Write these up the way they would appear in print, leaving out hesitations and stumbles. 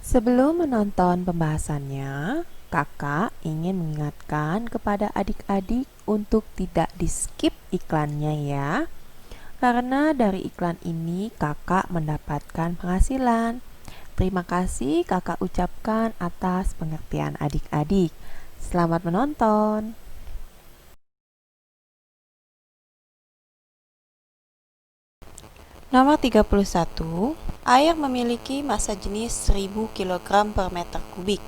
Sebelum menonton pembahasannya, kakak ingin mengingatkan kepada adik-adik untuk tidak di-skip iklannya ya. Karena dari iklan ini kakak mendapatkan penghasilan. Terima kasih kakak ucapkan atas pengertian adik-adik. Selamat menonton. Nomor 31. Air memiliki massa jenis 1000 kg per meter kubik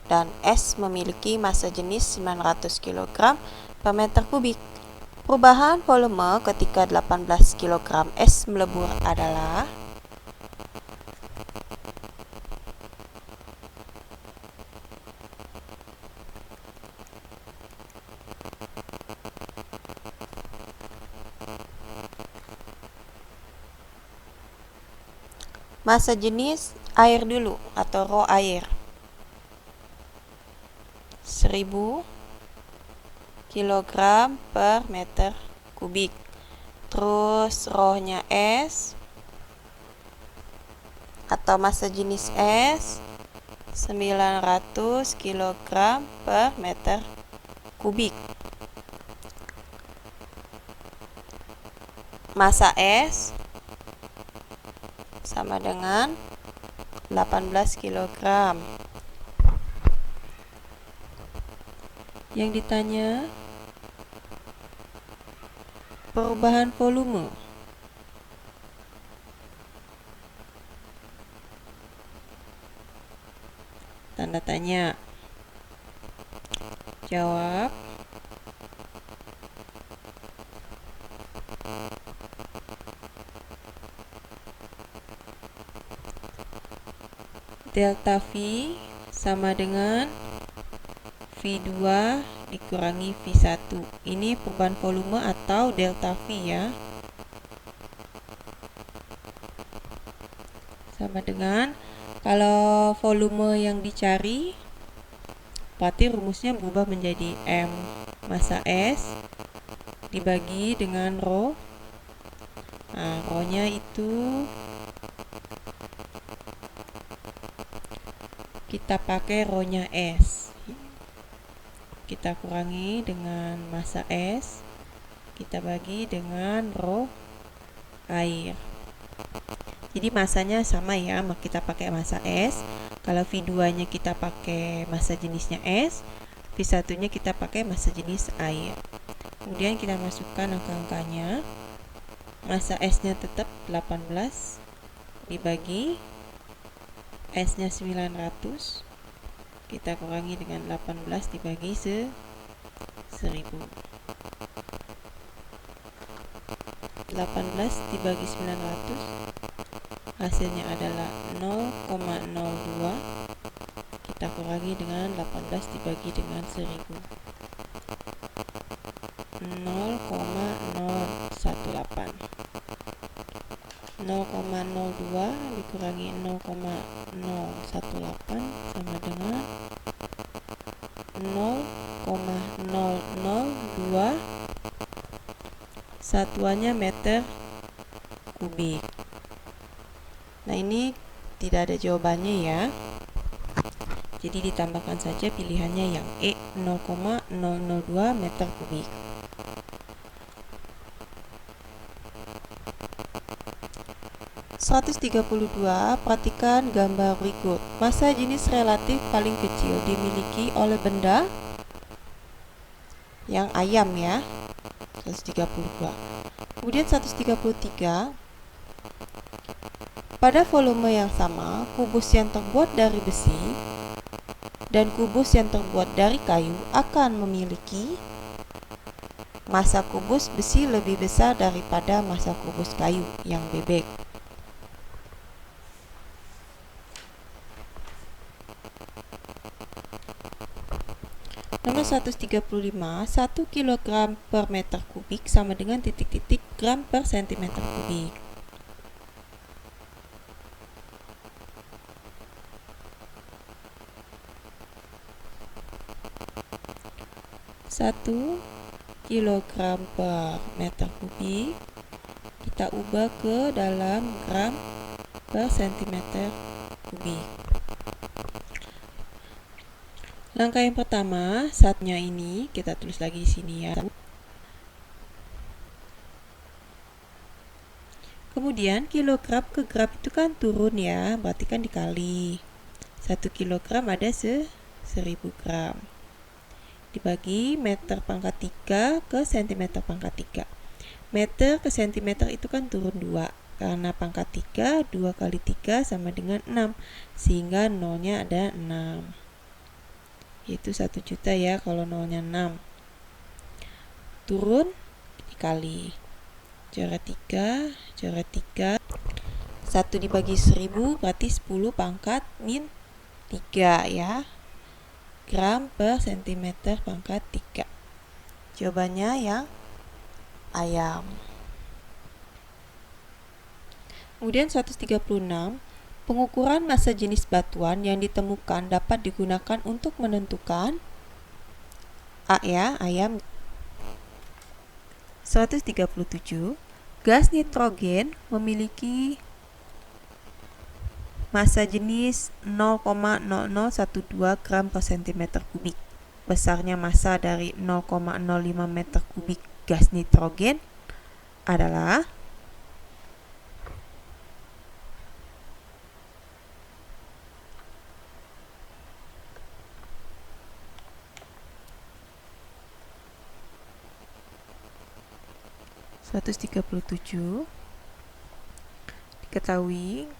dan es memiliki massa jenis 900 kg per meter kubik. Perubahan volume ketika 18 kg es melebur adalah massa jenis air dulu atau raw air 1000 kg per meter kubik. Terus rawnya es atau massa jenis es 900 kg per meter kubik. Massa es sama dengan 18 kg. Yang ditanya perubahan volume. Tanda tanya. Jawab. Delta V sama dengan V2 dikurangi V1. Ini perubahan volume atau delta V ya. Sama dengan, kalau volume yang dicari, berarti rumusnya berubah menjadi M massa S dibagi dengan rho. Nah, rho-nya itu kita pakai rho-nya S. Kita kurangi dengan massa S, kita bagi dengan rho air. Jadi masanya sama ya, kita pakai massa S. Kalau V2-nya kita pakai massa jenisnya S, V1-nya kita pakai massa jenis air. Kemudian kita masukkan angka-angkanya. Massa S-nya tetap 18 dibagi S-nya 900, kita kurangi dengan 18 dibagi 1000. 18 dibagi 900 hasilnya adalah 0,02. Kita kurangi dengan 18 dibagi dengan 1000, 0,018. 0,02 dikurangi 0,018 sama dengan 0,002, satuannya meter kubik. Nah, ini tidak ada jawabannya ya, jadi ditambahkan saja pilihannya yang E, 0,002 meter kubik. (132) Perhatikan gambar berikut. Massa jenis relatif paling kecil dimiliki oleh benda yang ayam ya, 132. Kemudian 133, pada volume yang sama, kubus yang terbuat dari besi dan kubus yang terbuat dari kayu akan memiliki massa kubus besi lebih besar daripada massa kubus kayu yang bebek. Nomor 135, 1 kg per meter kubik sama dengan titik-titik gram per sentimeter kubik. Satu kilogram per meter kubik kita ubah ke dalam gram per sentimeter kubik. Langkah yang pertama, satnya ini kita tulis lagi di sini ya. Kemudian kilogram ke gram itu kan turun ya, berarti kan dikali. 1 kilogram ada 1000 gram. Dibagi meter pangkat 3 ke sentimeter pangkat 3. Meter ke sentimeter itu kan turun 2. Karena pangkat 3, 2 kali 3 sama dengan 6. Sehingga nolnya ada 6. Yaitu 1 juta ya kalau nolnya 6. Turun dikali. Coret 3, coret 3. 1 dibagi 1000 berarti 10 pangkat min 3 ya. Gram per sentimeter pangkat 3. Jawabannya yang ayam. Kemudian 136, pengukuran massa jenis batuan yang ditemukan dapat digunakan untuk menentukan A ya, ayam. 137, gas nitrogen memiliki massa jenis 0,0012 gram per cm kubik. Besarnya massa dari 0,05 meter kubik gas nitrogen adalah (137). Diketahui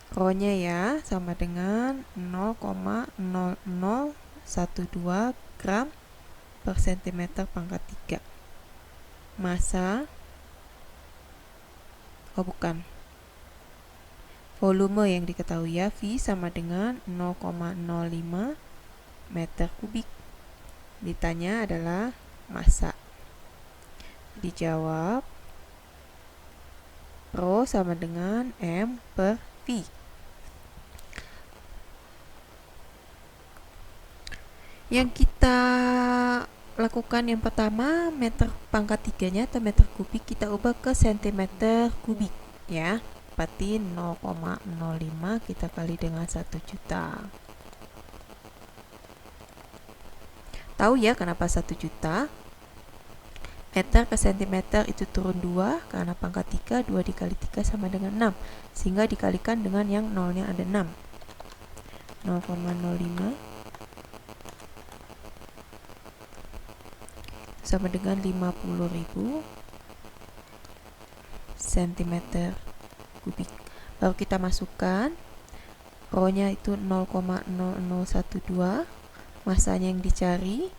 Rho-nya ya sama dengan 0,0012 gram per cm pangkat 3. Massa, volume yang diketahui ya, V sama dengan 0,05 meter kubik. Ditanya adalah massa. Dijawab Rho sama dengan M per V. Yang kita lakukan yang pertama, meter pangkat 3-nya atau meter kubik kita ubah ke sentimeter kubik ya. Berarti 0,05 kita kali dengan 1 juta. Tahu ya kenapa 1 juta? Meter ke sentimeter itu turun 2 karena pangkat 3, 2 dikali 3 sama dengan 6. Sehingga dikalikan dengan yang nolnya ada 6. 0,05 sama dengan 50.000 cm kubik. Lalu kita masukkan Rho-nya itu 0,0012, massanya yang dicari,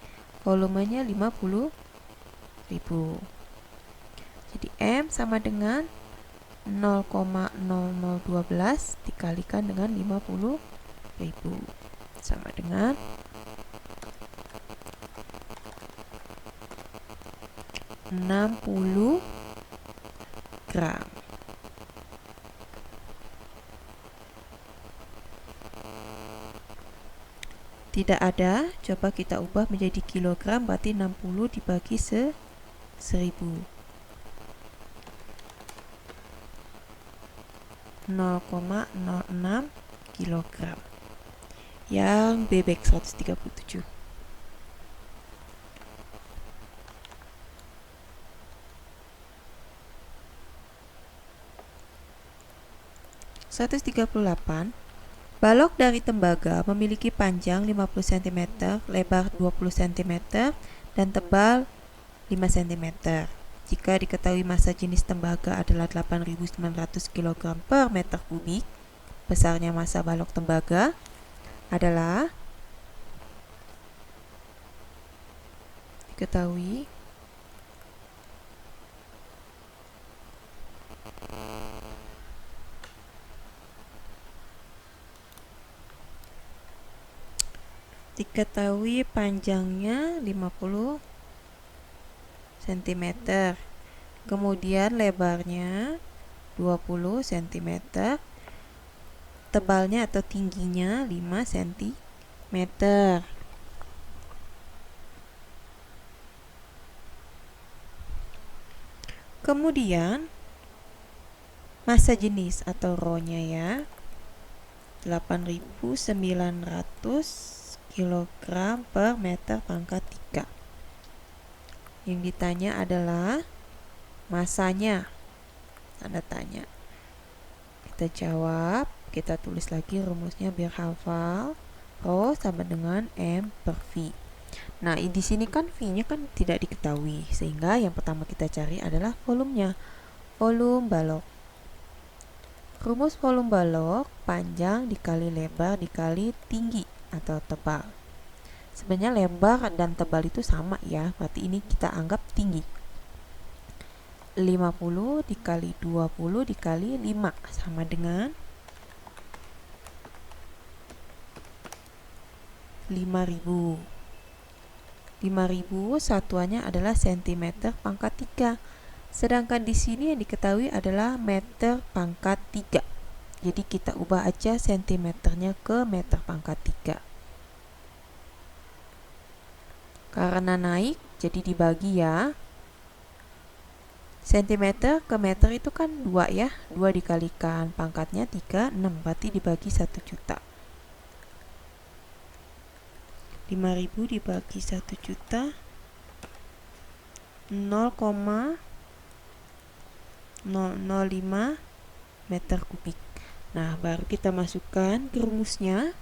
volumenya 50.000. Jadi M sama dengan 0,0012 dikalikan dengan 50.000 sama dengan 60 gram. Tidak ada, coba kita ubah menjadi kilogram, berarti 60 dibagi 1000. 0,06 kilogram. Yang bebek 137. Balok dari tembaga memiliki panjang 50 cm, lebar 20 cm, dan tebal 5 cm. Jika diketahui massa jenis tembaga adalah 8.900 kg per meter kubik, besarnya massa balok tembaga adalah diketahui panjangnya 50 cm, kemudian lebarnya 20 cm, tebalnya atau tingginya 5 cm. Kemudian massa jenis atau Rho-nya ya. 8.900 kg per meter pangkat 3. Yang ditanya adalah masanya. Tanda tanya. Kita jawab, kita tulis lagi rumusnya biar hafal. Rho sama dengan M per V. Nah, di sini kan V-nya kan tidak diketahui, sehingga yang pertama kita cari adalah volumenya. Volume balok. Rumus volume balok panjang dikali lebar dikali tinggi atau tebal. Sebenarnya lebar dan tebal itu sama ya, berarti ini kita anggap tinggi. 50 dikali 20 dikali 5 sama dengan 5.000. 5.000 satuannya adalah cm pangkat 3. Sedangkan di sini yang diketahui adalah meter pangkat 3. Jadi kita ubah aja cm-nya ke meter pangkat 3. Karena naik, jadi dibagi ya. Cm ke meter itu kan 2 ya. 2 dikalikan pangkatnya 3, 6. Berarti dibagi 1 juta. 5.000 dibagi 1 juta 0,005 meter kubik. Nah, baru kita masukkan ke rumusnya.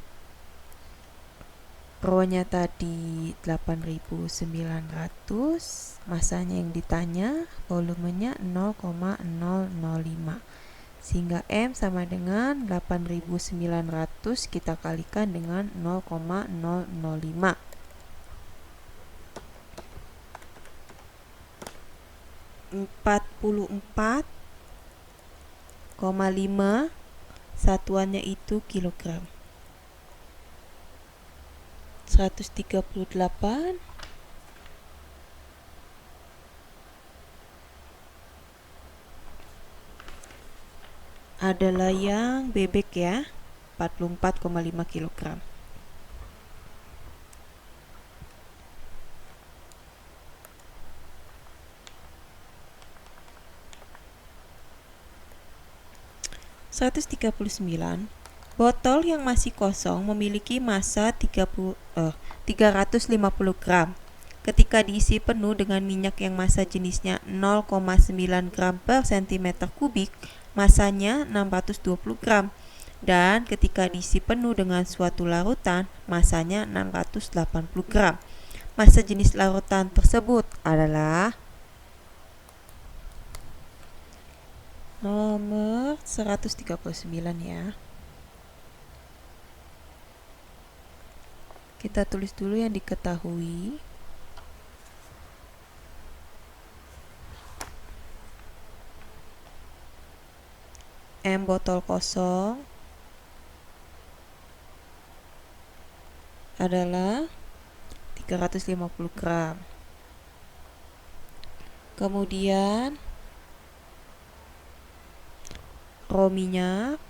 Rho-nya tadi 8.900, masanya yang ditanya, volumenya 0,005. Sehingga M sama dengan 8.900 kita kalikan dengan 0,005. 44,5 satuannya itu kilogram. 138 adalah yang bebek ya, 44,5 kg. Botol yang masih kosong memiliki massa 350 gram. Ketika diisi penuh dengan minyak yang massa jenisnya 0,9 gram per cm kubik, massanya 620 gram. Dan ketika diisi penuh dengan suatu larutan, massanya 680 gram. Massa jenis larutan tersebut adalah nomor 139 ya. Kita tulis dulu yang diketahui. M botol kosong adalah 350 gram. Kemudian Rho minyak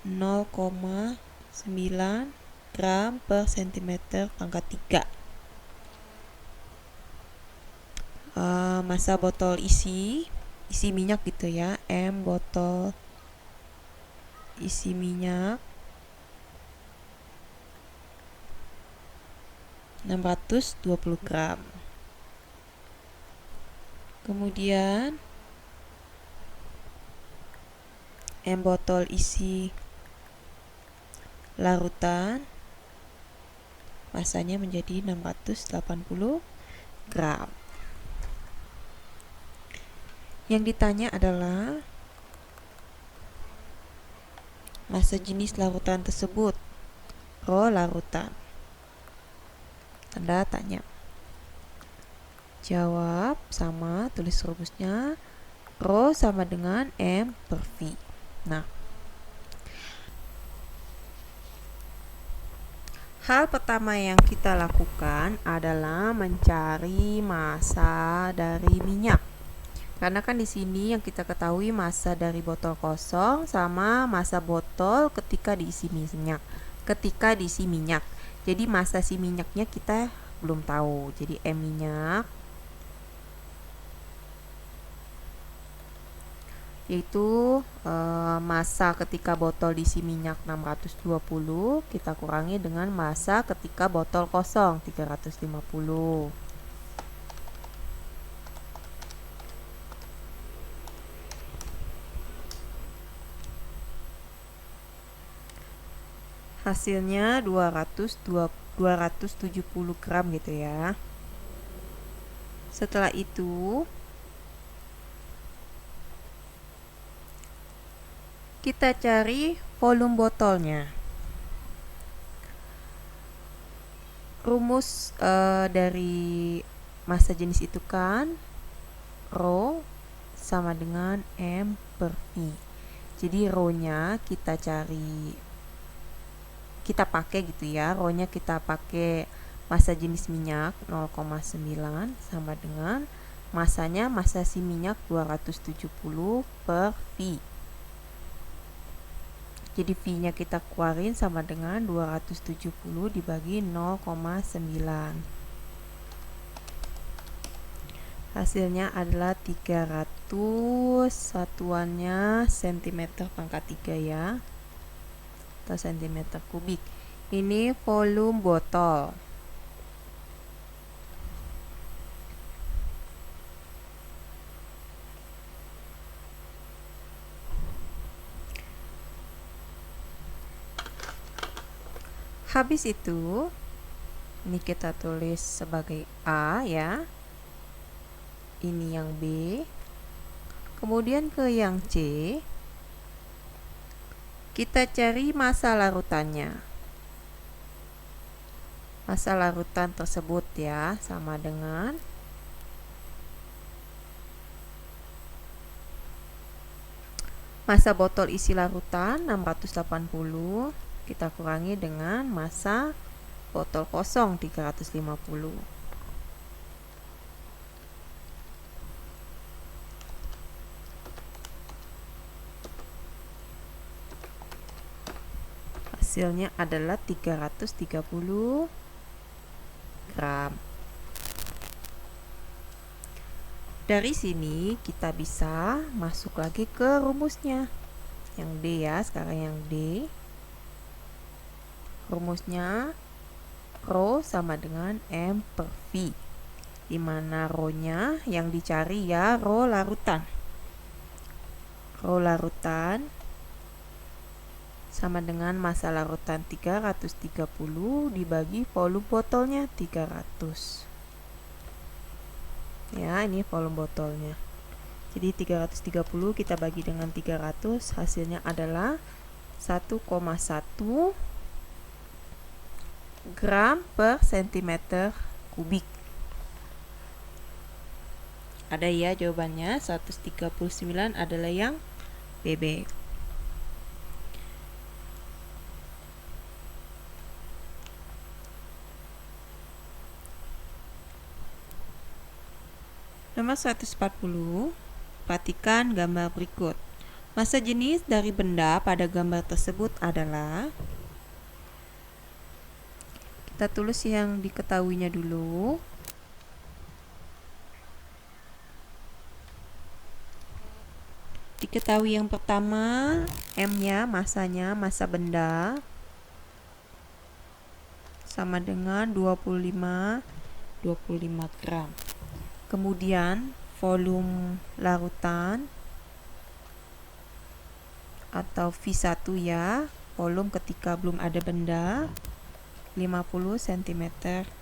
(0,9 gram per cm pangkat 3). Massa botol isi minyak gitu ya, M botol isi minyak 620 gram. Kemudian M botol isi larutan, massanya menjadi 680 gram. Yang ditanya adalah massa jenis larutan tersebut. Rho larutan. Tanda tanya. Jawab sama, tulis rumusnya. Rho sama dengan M per V. Nah, hal pertama yang kita lakukan adalah mencari massa dari minyak. Karena kan di sini yang kita ketahui massa dari botol kosong sama massa botol ketika diisi minyak. Jadi massa si minyaknya kita belum tahu. Jadi M minyak yaitu massa ketika botol diisi minyak 620 kita kurangi dengan massa ketika botol kosong 350. Hasilnya 270 gram gitu ya. Setelah itu kita cari volume botolnya. Rumus dari massa jenis itu kan Rho sama dengan M per V. Jadi Rho-nya kita pakai gitu ya. Rho-nya kita pakai massa jenis minyak 0,9 sama dengan massanya massa si minyak 270 per V. Jadi V-nya kita keluarin sama dengan 270 dibagi 0,9. Hasilnya adalah 300, satuannya cm pangkat 3 ya, atau cm kubik. Ini volume botol. Habis itu, ini kita tulis sebagai A ya. Ini yang B. Kemudian ke yang C. Kita cari massa larutannya. Massa larutan tersebut ya sama dengan massa botol isi larutan 680 kita kurangi dengan massa botol kosong 350. Hasilnya adalah 330 gram. Dari sini kita bisa masuk lagi ke rumusnya. Yang D ya, sekarang yang D. Rumusnya Rho sama dengan M per V, di mana Rho-nya yang dicari ya Rho larutan. Rho larutan sama dengan massa larutan 330 dibagi volume botolnya 300. Ya, ini volume botolnya. Jadi 330 kita bagi dengan 300, hasilnya adalah 1,1 gram per cm kubik. Ada ya jawabannya, 139 adalah yang BB. Nomor 140, perhatikan gambar berikut. Massa jenis dari benda pada gambar tersebut adalah, kita tulis yang diketahuinya dulu. Diketahui yang pertama, M-nya, massanya, massa benda sama dengan 25 gram. Kemudian volume larutan atau V1 ya, volume ketika belum ada benda 50 cm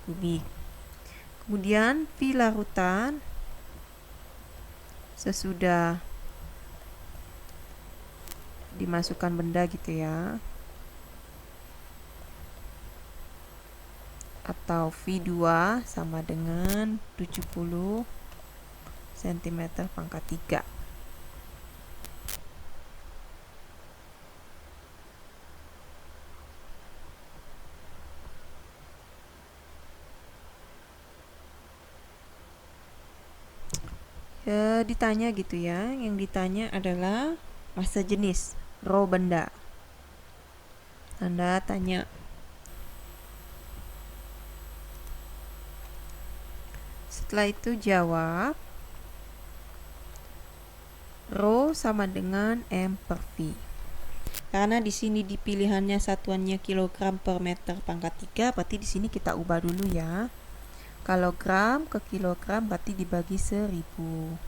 kubik. Kemudian V larutan sesudah dimasukkan benda gitu ya, atau V2 sama dengan 70 cm pangkat 3. Ditanya gitu ya, yang ditanya adalah massa jenis Rho benda. Anda tanya. Setelah itu jawab. Rho sama dengan M per V. Karena di sini di pilihannya satuannya kilogram per meter pangkat 3, berarti di sini kita ubah dulu ya. Kalau gram ke kilogram berarti dibagi 1000.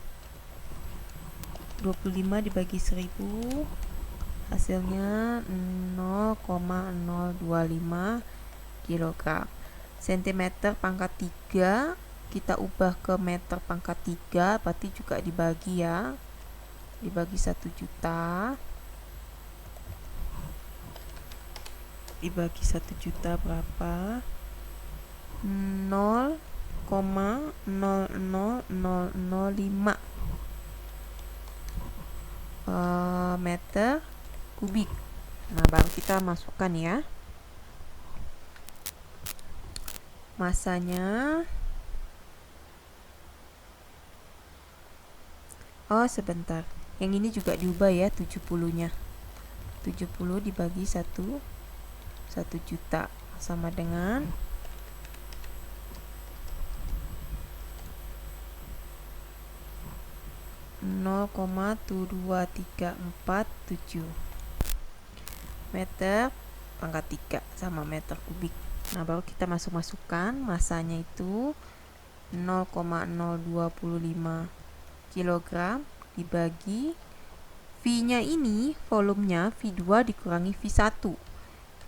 25 dibagi 1000 hasilnya 0,025 kilogram. Sentimeter pangkat 3 kita ubah ke meter pangkat 3, berarti juga dibagi ya. Dibagi 1 juta. Dibagi 1 juta berapa? 0,00005 meter kubik. Nah, baru kita masukkan ya. Masanya. Oh, sebentar. Yang ini juga diubah ya 70-nya. 70 dibagi 1 juta sama dengan 0,2347 meter pangkat 3 sama meter kubik. Nah, baru kita masukkan masanya itu 0,025 kilogram dibagi V-nya ini, volumenya V2 dikurangi V1.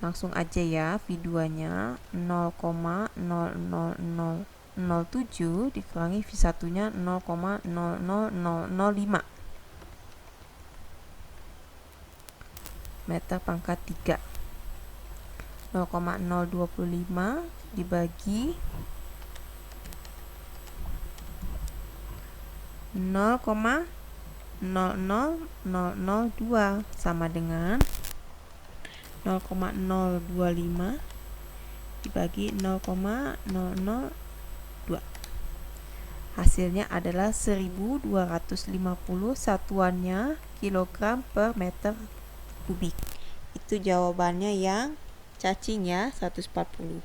Langsung aja ya, V2-nya 0,00007 dikurangi V1-nya 0,00005 meter pangkat 3. 0,025 dibagi 0,00002 sama dengan 0,025 dibagi 0,002. Hasilnya adalah 1250, satuannya kilogram per meter kubik. Itu jawabannya yang cacing ya, 140.